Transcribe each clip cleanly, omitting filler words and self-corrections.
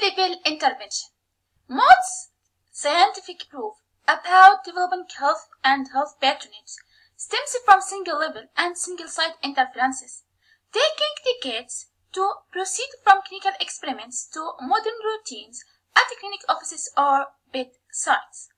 multi-level intervention. Most scientific proof about developing health and health patronage stems from single-level and single-site interferences, taking decades to proceed from clinical experiments to modern routines at clinic offices or bedsides.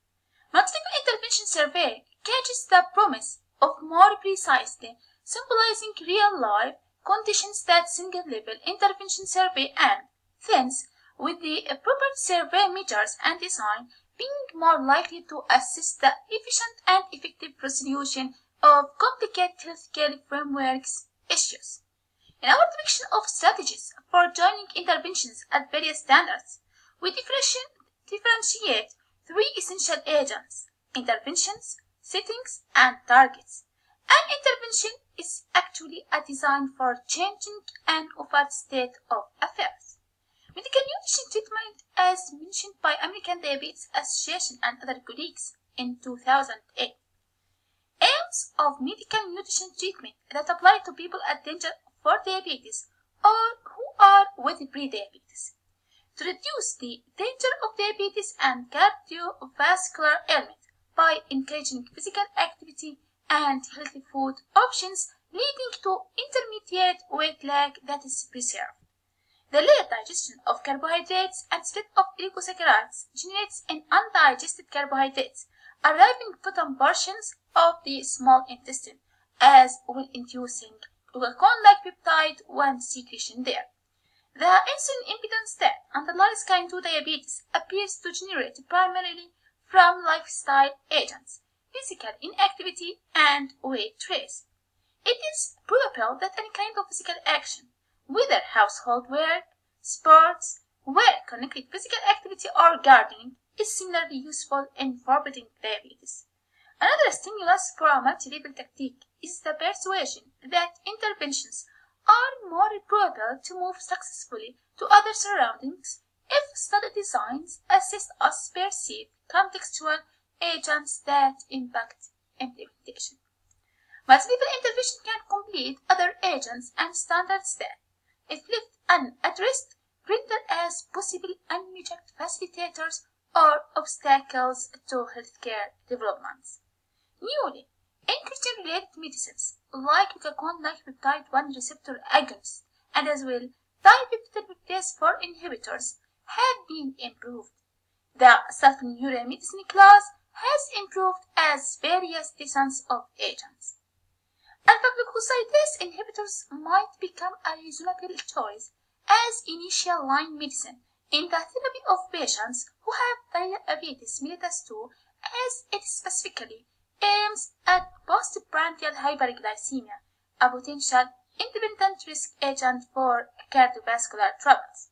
Multilevel intervention survey catches the promise of more precisely symbolizing real-life conditions that single-level intervention survey and, hence, with the proper survey measures and design, being more likely to assist the efficient and effective resolution of complicated healthcare frameworks issues. In our depiction of strategies for joining interventions at various standards, we differentiate three essential agents: interventions, settings, and targets. An intervention is actually a design for changing an offered state of affairs. Medical nutrition treatment, as mentioned by American Diabetes Association and other colleagues in 2008. Aims of medical nutrition treatment that apply to people at danger for diabetes or who are with pre-diabetes. To reduce the danger of diabetes and cardiovascular ailment by encouraging physical activity and healthy food options, leading to intermediate weight lag that is preserved. The late digestion of carbohydrates and split of oligosaccharides generates an undigested carbohydrates arriving bottom portions of the small intestine, as well inducing glucagon-like peptide 1 secretion there. The insulin impedance that underlies kind 2 diabetes appears to generate primarily from lifestyle agents, physical inactivity, and weight trace. It is probable that any kind of physical action, whether household work, sports, work-connected physical activity, or gardening, is similarly useful in forbidding diabetes. Another stimulus for a multi-level tactic is the persuasion that interventions are more probable to move successfully to other surroundings if study designs assist us perceive contextual agents that impact implementation. Multi-level intervention can complete other agents and standards that, if left unaddressed, render as possible unmeasured facilitators or obstacles to healthcare developments. Newly, incretin-related medicines like glucagon-like peptide 1 receptor agonists and as well dipeptidase 4 inhibitors have been improved. The sulfonylurea medicine class has improved as various descents of agents. Alpha-glucosidase inhibitors might become a reasonable choice as initial line medicine in the therapy of patients who have diabetes mellitus 2, as it specifically aims at postprandial hyperglycemia, a potential independent risk agent for cardiovascular troubles.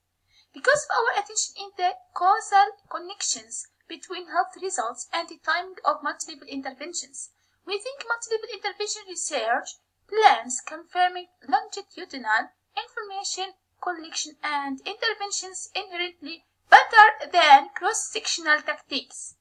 Because of our attention in the causal connections between health results and the timing of multi-level interventions, we think multi-level intervention research plans confirming longitudinal information collection and interventions inherently better than cross-sectional tactics.